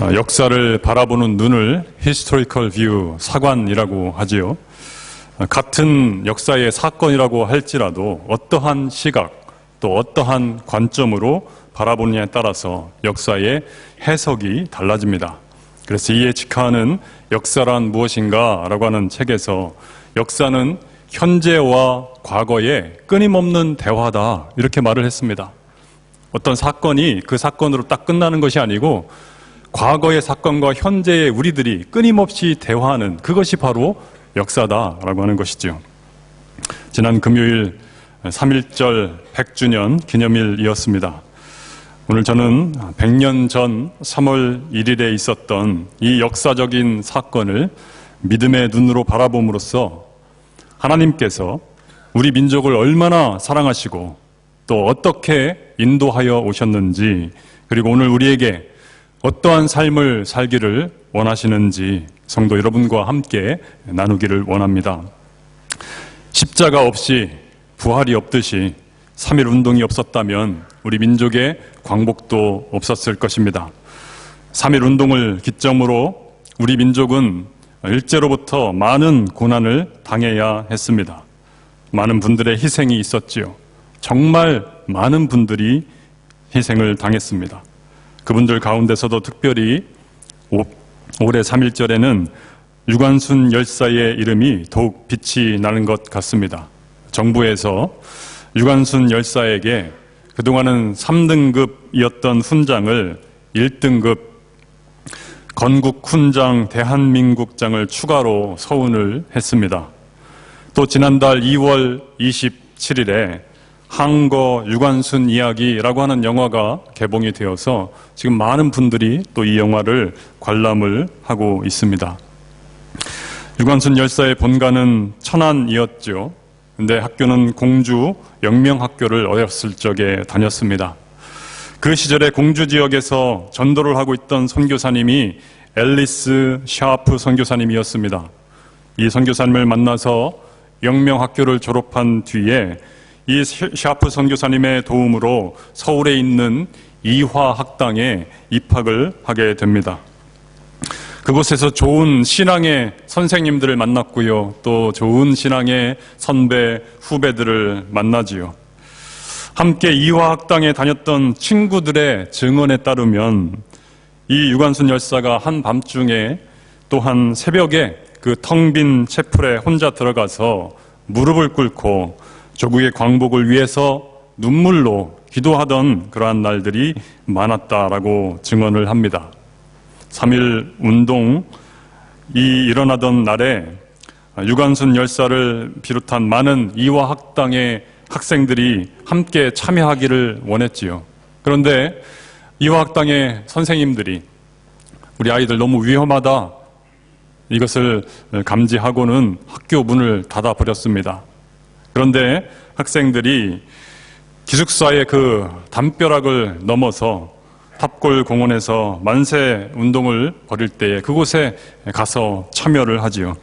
역사를 바라보는 눈을 historical view, 사관이라고 하지요. 같은 역사의 사건이라고 할지라도 어떠한 시각 또 어떠한 관점으로 바라보느냐에 따라서 역사의 해석이 달라집니다. 그래서 이에 직하는 역사란 무엇인가 라고 하는 책에서 역사는 현재와 과거의 끊임없는 대화다 이렇게 말을 했습니다. 어떤 사건이 그 사건으로 딱 끝나는 것이 아니고 과거의 사건과 현재의 우리들이 끊임없이 대화하는 그것이 바로 역사다라고 하는 것이죠. 지난 금요일 3.1절 100주년 기념일이었습니다. 오늘 저는 100년 전 3월 1일에 있었던 이 역사적인 사건을 믿음의 눈으로 바라봄으로써 하나님께서 우리 민족을 얼마나 사랑하시고 또 어떻게 인도하여 오셨는지, 그리고 오늘 우리에게 어떠한 삶을 살기를 원하시는지 성도 여러분과 함께 나누기를 원합니다. 십자가 없이 부활이 없듯이 3.1 운동이 없었다면 우리 민족의 광복도 없었을 것입니다. 3.1 운동을 기점으로 우리 민족은 일제로부터 많은 고난을 당해야 했습니다. 많은 분들의 희생이 있었지요. 정말 많은 분들이 희생을 당했습니다. 그분들 가운데서도 특별히 올해 3.1절에는 유관순 열사의 이름이 더욱 빛이 나는 것 같습니다. 정부에서 유관순 열사에게 그동안은 3등급이었던 훈장을 1등급 건국훈장 대한민국장을 추가로 서운을 했습니다. 또 지난달 2월 27일에 항거 유관순 이야기라고 하는 영화가 개봉이 되어서 지금 많은 분들이 또 이 영화를 관람을 하고 있습니다. 유관순 열사의 본가는 천안이었죠. 근데 학교는 공주 영명학교를 어렸을 적에 다녔습니다. 그 시절에 공주 지역에서 전도를 하고 있던 선교사님이 앨리스 샤프 선교사님이었습니다. 이 선교사님을 만나서 영명학교를 졸업한 뒤에 이 샤프 선교사님의 도움으로 서울에 있는 이화학당에 입학을 하게 됩니다. 그곳에서 좋은 신앙의 선생님들을 만났고요. 또 좋은 신앙의 선배, 후배들을 만나지요. 함께 이화학당에 다녔던 친구들의 증언에 따르면 이 유관순 열사가 한밤중에 또한 새벽에 그 텅 빈 채플에 혼자 들어가서 무릎을 꿇고 조국의 광복을 위해서 눈물로 기도하던 그러한 날들이 많았다라고 증언을 합니다. 3.1 운동이 일어나던 날에 유관순 열사를 비롯한 많은 이화학당의 학생들이 함께 참여하기를 원했지요. 그런데 이화학당의 선생님들이 우리 아이들 너무 위험하다, 이것을 감지하고는 학교 문을 닫아버렸습니다. 그런데 학생들이 기숙사의 그 담벼락을 넘어서 탑골 공원에서 만세 운동을 벌일 때에 그곳에 가서 참여를 하지요.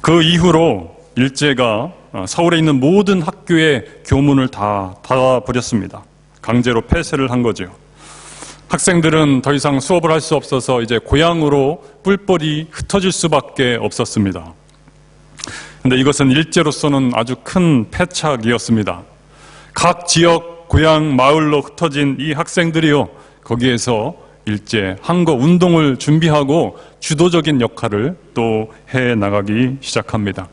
그 이후로 일제가 서울에 있는 모든 학교의 교문을 다 닫아버렸습니다. 강제로 폐쇄를 한 거죠. 학생들은 더 이상 수업을 할 수 없어서 이제 고향으로 뿔뿔이 흩어질 수밖에 없었습니다. 그런데 이것은 일제로서는 아주 큰 패착이었습니다. 각 지역 고향 마을로 흩어진 이 학생들이요, 거기에서 일제 항거 운동을 준비하고 주도적인 역할을 또 해나가기 시작합니다.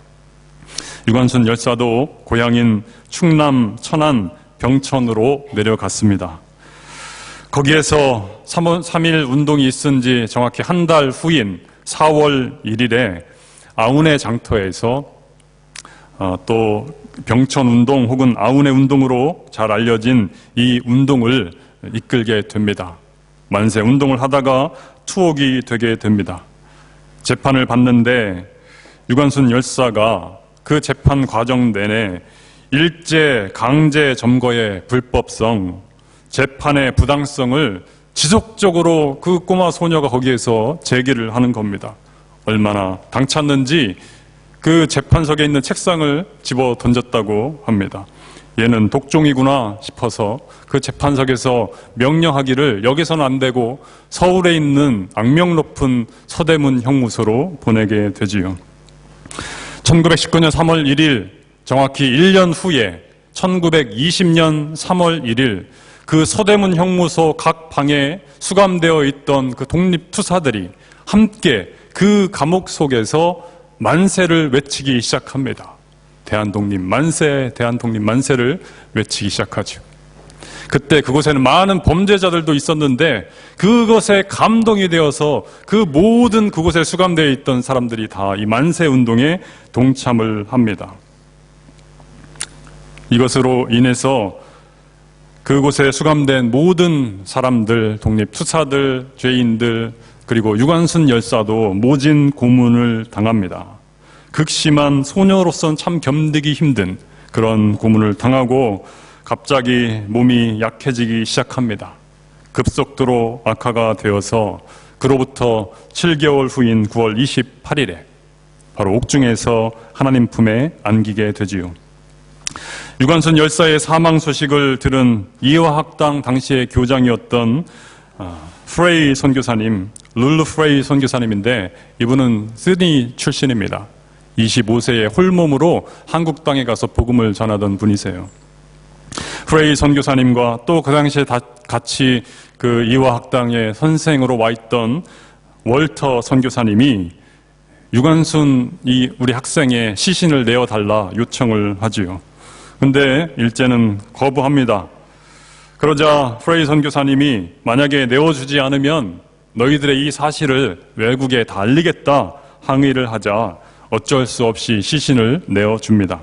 유관순 열사도 고향인 충남 천안 병천으로 내려갔습니다. 거기에서 3.1 운동이 있은 지 정확히 한 달 후인 4월 1일에 아운의 장터에서 또 병천운동 혹은 아운의 운동으로 잘 알려진 이 운동을 이끌게 됩니다. 만세 운동을 하다가 투옥이 되게 됩니다. 재판을 받는데 유관순 열사가 그 재판 과정 내내 일제 강제 점거의 불법성, 재판의 부당성을 지속적으로 그 꼬마 소녀가 거기에서 제기를 하는 겁니다. 얼마나 당찼는지 그 재판석에 있는 책상을 집어 던졌다고 합니다. 얘는 독종이구나 싶어서 그 재판석에서 명령하기를 여기서는 안 되고 서울에 있는 악명 높은 서대문 형무소로 보내게 되지요. 1919년 3월 1일, 정확히 1년 후에 1920년 3월 1일 그 서대문 형무소 각 방에 수감되어 있던 그 독립투사들이 함께 그 감옥 속에서 만세를 외치기 시작합니다. 대한독립 만세, 대한독립 만세를 외치기 시작하죠. 그때 그곳에는 많은 범죄자들도 있었는데 그것에 감동이 되어서 그 모든 그곳에 수감되어 있던 사람들이 다 이 만세 운동에 동참을 합니다. 이것으로 인해서 그곳에 수감된 모든 사람들, 독립투사들, 죄인들, 그리고 유관순 열사도 모진 고문을 당합니다. 극심한 소녀로서는 참 견디기 힘든 그런 고문을 당하고 갑자기 몸이 약해지기 시작합니다. 급속도로 악화가 되어서 그로부터 7개월 후인 9월 28일에 바로 옥중에서 하나님 품에 안기게 되지요. 유관순 열사의 사망 소식을 들은 이화학당 당시의 교장이었던 프레이 선교사님, 룰루 프레이 선교사님인데 이분은 시드니 출신입니다. 25세의 홀몸으로 한국 땅에 가서 복음을 전하던 분이세요. 프레이 선교사님과 또 그 당시에 같이 그 이화학당의 선생으로 와 있던 월터 선교사님이 유관순 우리 학생의 시신을 내어달라 요청을 하지요. 근데 일제는 거부합니다. 그러자 프레이 선교사님이 만약에 내어주지 않으면 너희들의 이 사실을 외국에 다 알리겠다 항의를 하자 어쩔 수 없이 시신을 내어줍니다.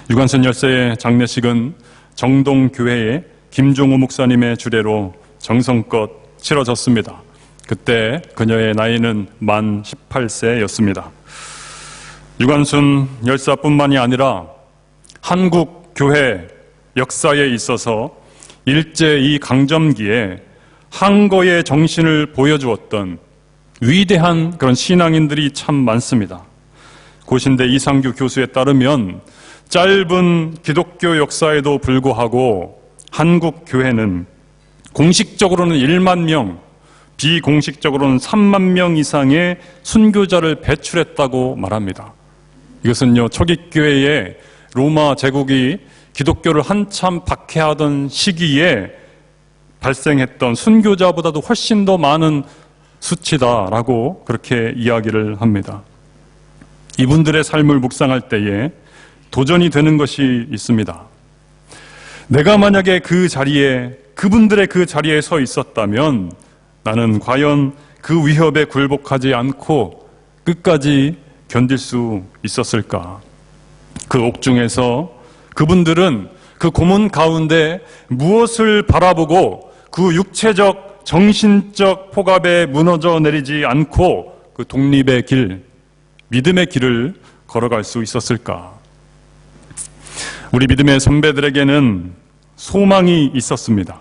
유관순 열사의 장례식은 정동교회의 김종우 목사님의 주례로 정성껏 치러졌습니다. 그때 그녀의 나이는 만 18세였습니다. 유관순 열사뿐만이 아니라 한국 교회 역사에 있어서 일제 이 강점기에 항거의 정신을 보여주었던 위대한 그런 신앙인들이 참 많습니다. 고신대 이상규 교수에 따르면 짧은 기독교 역사에도 불구하고 한국 교회는 공식적으로는 1만 명, 비공식적으로는 3만 명 이상의 순교자를 배출했다고 말합니다. 이것은요, 초기교회에 로마 제국이 기독교를 한참 박해하던 시기에 발생했던 순교자보다도 훨씬 더 많은 수치다라고 그렇게 이야기를 합니다. 이분들의 삶을 묵상할 때에 도전이 되는 것이 있습니다. 내가 만약에 그분들의 그 자리에 서 있었다면 나는 과연 그 위협에 굴복하지 않고 끝까지 견딜 수 있었을까? 그 옥중에서 그분들은 그 고문 가운데 무엇을 바라보고 그 육체적, 정신적 폭압에 무너져 내리지 않고 그 독립의 길, 믿음의 길을 걸어갈 수 있었을까? 우리 믿음의 선배들에게는 소망이 있었습니다.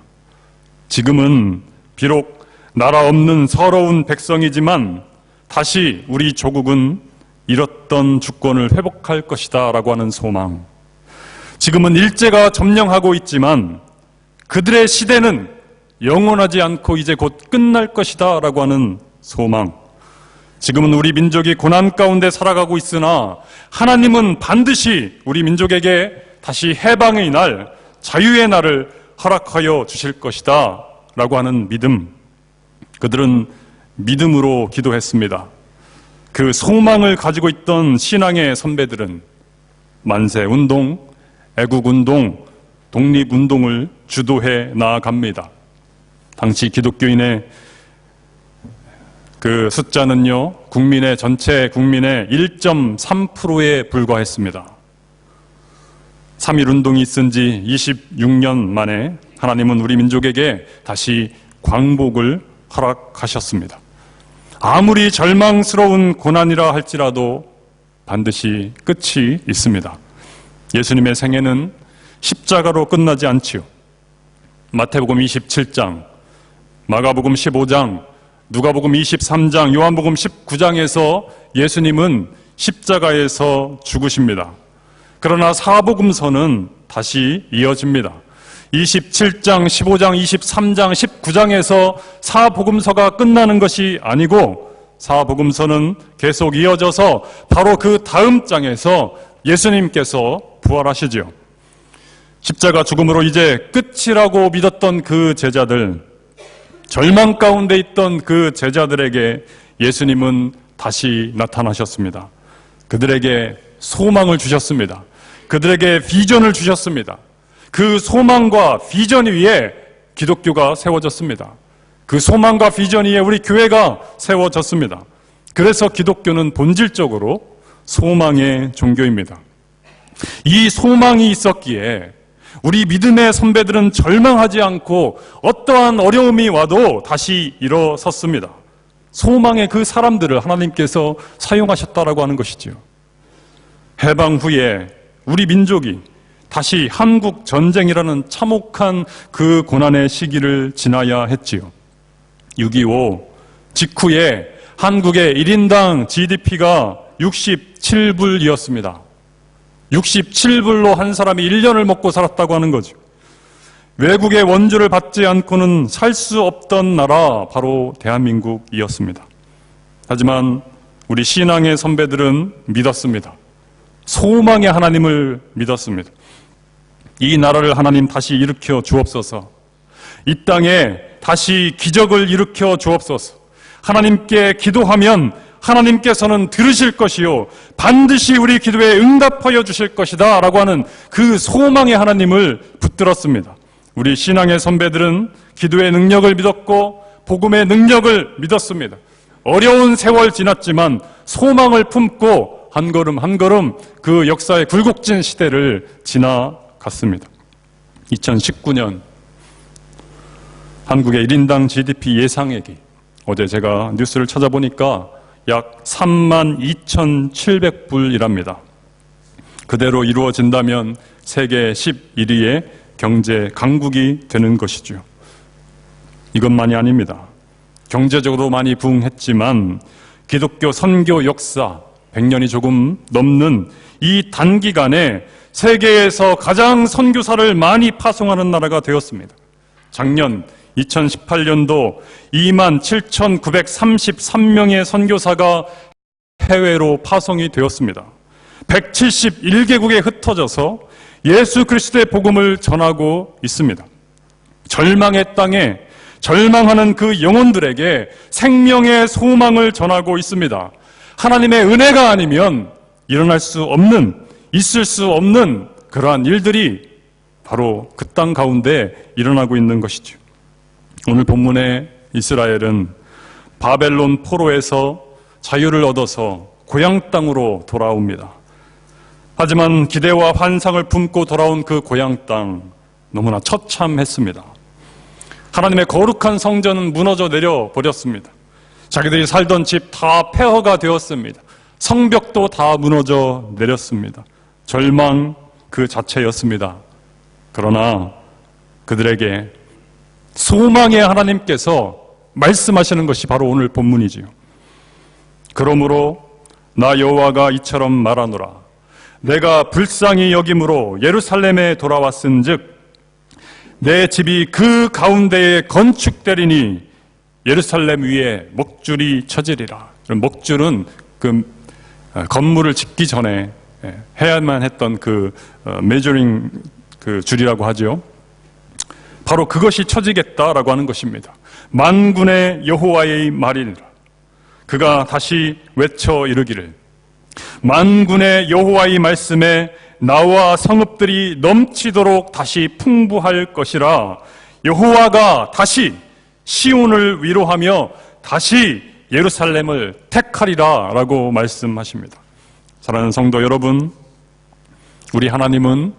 지금은 비록 나라 없는 서러운 백성이지만 다시 우리 조국은 잃었던 주권을 회복할 것이다 라고 하는 소망. 지금은 일제가 점령하고 있지만 그들의 시대는 영원하지 않고 이제 곧 끝날 것이다 라고 하는 소망. 지금은 우리 민족이 고난 가운데 살아가고 있으나 하나님은 반드시 우리 민족에게 다시 해방의 날, 자유의 날을 허락하여 주실 것이다 라고 하는 믿음. 그들은 믿음으로 기도했습니다. 그 소망을 가지고 있던 신앙의 선배들은 만세운동, 애국운동, 독립운동을 주도해 나아갑니다. 당시 기독교인의 그 숫자는요, 전체 국민의 1.3%에 불과했습니다. 3.1운동이 있은 지 26년 만에 하나님은 우리 민족에게 다시 광복을 허락하셨습니다. 아무리 절망스러운 고난이라 할지라도 반드시 끝이 있습니다. 예수님의 생애는 십자가로 끝나지 않지요. 마태복음 27장, 마가복음 15장, 누가복음 23장, 요한복음 19장에서 예수님은 십자가에서 죽으십니다. 그러나 사복음서는 다시 이어집니다. 27장, 15장, 23장, 19장에서 사복음서가 끝나는 것이 아니고 사복음서는 계속 이어져서 바로 그 다음 장에서 예수님께서 부활하시지요. 십자가 죽음으로 이제 끝이라고 믿었던 그 제자들, 절망 가운데 있던 그 제자들에게 예수님은 다시 나타나셨습니다. 그들에게 소망을 주셨습니다. 그들에게 비전을 주셨습니다. 그 소망과 비전 위에 기독교가 세워졌습니다. 그 소망과 비전 위에 우리 교회가 세워졌습니다. 그래서 기독교는 본질적으로 소망의 종교입니다. 이 소망이 있었기에 우리 믿음의 선배들은 절망하지 않고 어떠한 어려움이 와도 다시 일어섰습니다. 소망의 그 사람들을 하나님께서 사용하셨다라고 하는 것이지요. 해방 후에 우리 민족이 다시 한국 전쟁이라는 참혹한 그 고난의 시기를 지나야 했지요. 6.25 직후에 한국의 1인당 GDP가 67불이었습니다. 67불로 한 사람이 1년을 먹고 살았다고 하는 거죠. 외국의 원조를 받지 않고는 살 수 없던 나라 바로 대한민국이었습니다. 하지만 우리 신앙의 선배들은 믿었습니다. 소망의 하나님을 믿었습니다. 이 나라를 하나님 다시 일으켜 주옵소서. 이 땅에 다시 기적을 일으켜 주옵소서. 하나님께 기도하면 하나님께서는 들으실 것이요 반드시 우리 기도에 응답하여 주실 것이다 라고 하는 그 소망의 하나님을 붙들었습니다. 우리 신앙의 선배들은 기도의 능력을 믿었고 복음의 능력을 믿었습니다. 어려운 세월 지났지만 소망을 품고 한 걸음 한 걸음 그 역사의 굴곡진 시대를 지나갔습니다. 2019년 한국의 1인당 GDP 예상액이 어제 제가 뉴스를 찾아보니까 약 32,700불이랍니다. 그대로 이루어진다면 세계 11위의 경제 강국이 되는 것이죠. 이것만이 아닙니다. 경제적으로 많이 부흥했지만 기독교 선교 역사 100년이 조금 넘는 이 단기간에 세계에서 가장 선교사를 많이 파송하는 나라가 되었습니다. 작년 2018년도 27,933명의 선교사가 해외로 파송이 되었습니다. 171개국에 흩어져서 예수 그리스도의 복음을 전하고 있습니다. 절망의 땅에 절망하는 그 영혼들에게 생명의 소망을 전하고 있습니다. 하나님의 은혜가 아니면 일어날 수 없는, 있을 수 없는 그러한 일들이 바로 그 땅 가운데 일어나고 있는 것이죠. 오늘 본문의 이스라엘은 바벨론 포로에서 자유를 얻어서 고향 땅으로 돌아옵니다. 하지만 기대와 환상을 품고 돌아온 그 고향 땅 너무나 처참했습니다. 하나님의 거룩한 성전은 무너져 내려버렸습니다. 자기들이 살던 집 다 폐허가 되었습니다. 성벽도 다 무너져 내렸습니다. 절망 그 자체였습니다. 그러나 그들에게 소망의 하나님께서 말씀하시는 것이 바로 오늘 본문이지요. 그러므로 나 여호와가 이처럼 말하노라. 내가 불쌍히 여김으로 예루살렘에 돌아왔은즉 내 집이 그 가운데에 건축되리니 예루살렘 위에 목줄이 쳐지리라. 목줄은 그 건물을 짓기 전에 해야만 했던 그 메저링 그 줄이라고 하죠. 바로 그것이 쳐지겠다라고 하는 것입니다. 만군의 여호와의 말이니라. 그가 다시 외쳐 이르기를 만군의 여호와의 말씀에 나와 성읍들이 넘치도록 다시 풍부할 것이라. 여호와가 다시 시온을 위로하며 다시 예루살렘을 택하리라 라고 말씀하십니다. 사랑하는 성도 여러분, 우리 하나님은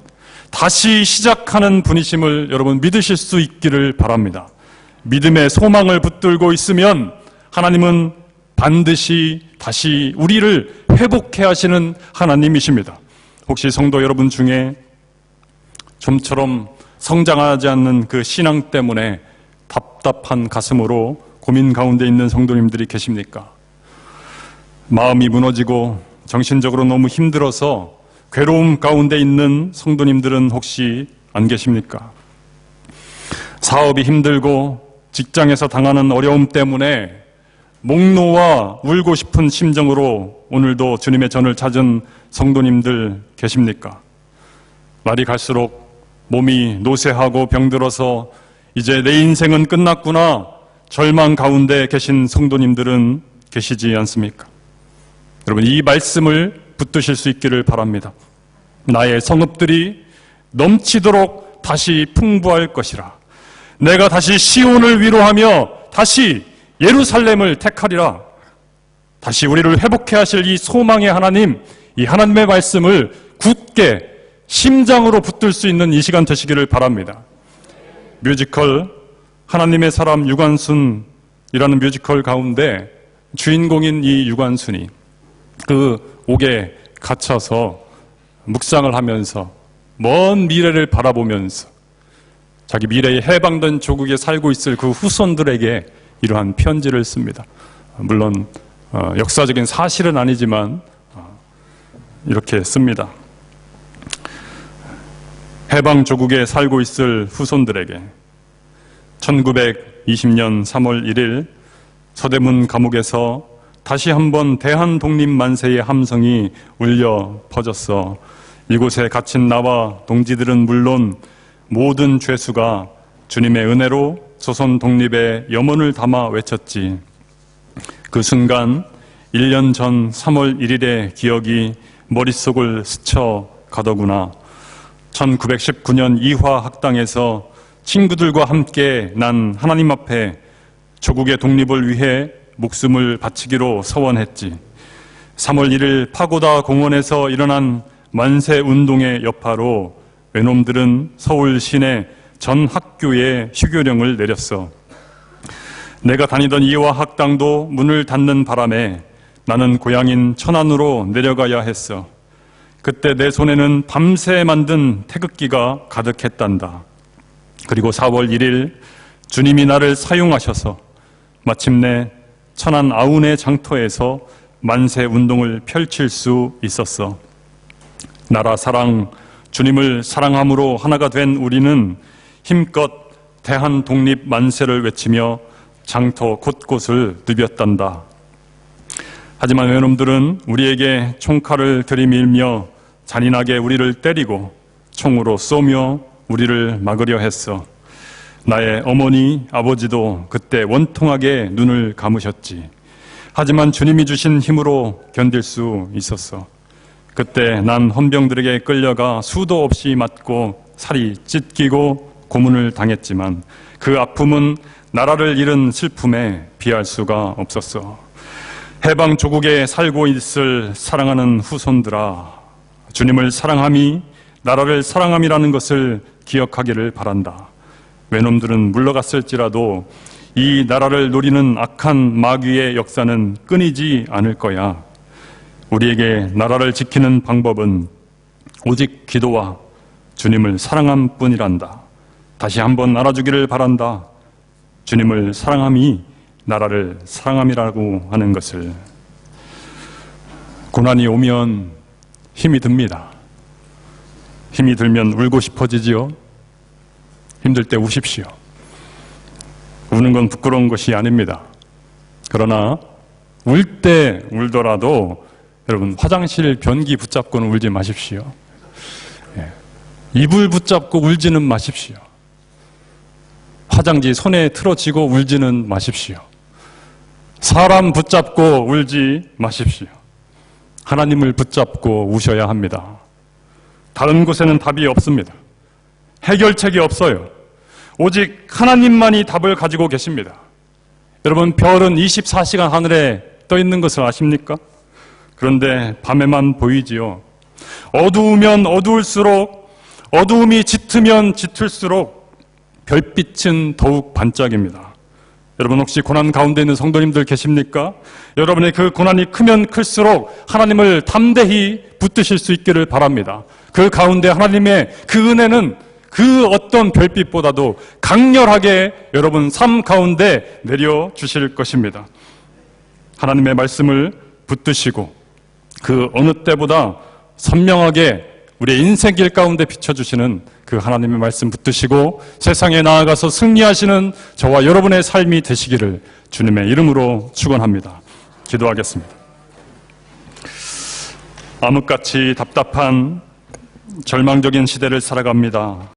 다시 시작하는 분이심을 여러분 믿으실 수 있기를 바랍니다. 믿음의 소망을 붙들고 있으면 하나님은 반드시 다시 우리를 회복해 하시는 하나님이십니다. 혹시 성도 여러분 중에 좀처럼 성장하지 않는 그 신앙 때문에 답답한 가슴으로 고민 가운데 있는 성도님들이 계십니까? 마음이 무너지고 정신적으로 너무 힘들어서 괴로움 가운데 있는 성도님들은 혹시 안 계십니까? 사업이 힘들고 직장에서 당하는 어려움 때문에 목 놓아 울고 싶은 심정으로 오늘도 주님의 전을 찾은 성도님들 계십니까? 날이 갈수록 몸이 노쇠하고 병들어서 이제 내 인생은 끝났구나 절망 가운데 계신 성도님들은 계시지 않습니까? 여러분, 이 말씀을 붙드실 수 있기를 바랍니다. 나의 성읍들이 넘치도록 다시 풍부할 것이라. 내가 다시 시온을 위로하며 다시 예루살렘을 택하리라. 다시 우리를 회복해 하실 이 소망의 하나님, 이 하나님의 말씀을 굳게 심장으로 붙들 수 있는 이 시간 되시기를 바랍니다. 뮤지컬 하나님의 사람 유관순이라는 뮤지컬 가운데 주인공인 이 유관순이 그 옥에 갇혀서 묵상을 하면서 먼 미래를 바라보면서 자기 미래에 해방된 조국에 살고 있을 그 후손들에게 이러한 편지를 씁니다. 물론 역사적인 사실은 아니지만 이렇게 씁니다. 해방 조국에 살고 있을 후손들에게 1920년 3월 1일 서대문 감옥에서 다시 한번 대한독립 만세의 함성이 울려 퍼졌어. 이곳에 갇힌 나와 동지들은 물론 모든 죄수가 주님의 은혜로 조선 독립의 염원을 담아 외쳤지. 그 순간 1년 전 3월 1일의 기억이 머릿속을 스쳐가더구나. 1919년 이화 학당에서 친구들과 함께 난 하나님 앞에 조국의 독립을 위해 목숨을 바치기로 서원했지. 3월 1일 파고다 공원에서 일어난 만세 운동의 여파로 외놈들은 서울 시내 전 학교에 휴교령을 내렸어. 내가 다니던 이화 학당도 문을 닫는 바람에 나는 고향인 천안으로 내려가야 했어. 그때 내 손에는 밤새 만든 태극기가 가득했단다. 그리고 4월 1일 주님이 나를 사용하셔서 마침내 천안 아운의 장터에서 만세 운동을 펼칠 수 있었어. 나라 사랑, 주님을 사랑함으로 하나가 된 우리는 힘껏 대한 독립 만세를 외치며 장터 곳곳을 누볐단다. 하지만 외놈들은 우리에게 총칼을 들이밀며 잔인하게 우리를 때리고 총으로 쏘며 우리를 막으려 했어. 나의 어머니, 아버지도 그때 원통하게 눈을 감으셨지. 하지만 주님이 주신 힘으로 견딜 수 있었어. 그때 난 헌병들에게 끌려가 수도 없이 맞고 살이 찢기고 고문을 당했지만 그 아픔은 나라를 잃은 슬픔에 비할 수가 없었어. 해방 조국에 살고 있을 사랑하는 후손들아, 주님을 사랑함이 나라를 사랑함이라는 것을 기억하기를 바란다. 외놈들은 물러갔을지라도 이 나라를 노리는 악한 마귀의 역사는 끊이지 않을 거야. 우리에게 나라를 지키는 방법은 오직 기도와 주님을 사랑함 뿐이란다. 다시 한번 알아주기를 바란다. 주님을 사랑함이 나라를 사랑함이라고 하는 것을. 고난이 오면 힘이 듭니다. 힘이 들면 울고 싶어지지요. 힘들 때 우십시오. 우는 건 부끄러운 것이 아닙니다. 그러나 울 때 울더라도 여러분 화장실 변기 붙잡고는 울지 마십시오. 이불 붙잡고 울지는 마십시오. 화장지 손에 틀어쥐고 울지는 마십시오. 사람 붙잡고 울지 마십시오. 하나님을 붙잡고 우셔야 합니다. 다른 곳에는 답이 없습니다. 해결책이 없어요. 오직 하나님만이 답을 가지고 계십니다. 여러분, 별은 24시간 하늘에 떠 있는 것을 아십니까? 그런데 밤에만 보이지요. 어두우면 어두울수록, 어두움이 짙으면 짙을수록 별빛은 더욱 반짝입니다. 여러분, 혹시 고난 가운데 있는 성도님들 계십니까? 여러분의 그 고난이 크면 클수록 하나님을 담대히 붙드실 수 있기를 바랍니다. 그 가운데 하나님의 그 은혜는 그 어떤 별빛보다도 강렬하게 여러분 삶 가운데 내려주실 것입니다. 하나님의 말씀을 붙드시고 그 어느 때보다 선명하게 우리의 인생길 가운데 비춰주시는 그 하나님의 말씀 붙드시고 세상에 나아가서 승리하시는 저와 여러분의 삶이 되시기를 주님의 이름으로 축원합니다. 기도하겠습니다. 암흑같이 답답한 절망적인 시대를 살아갑니다.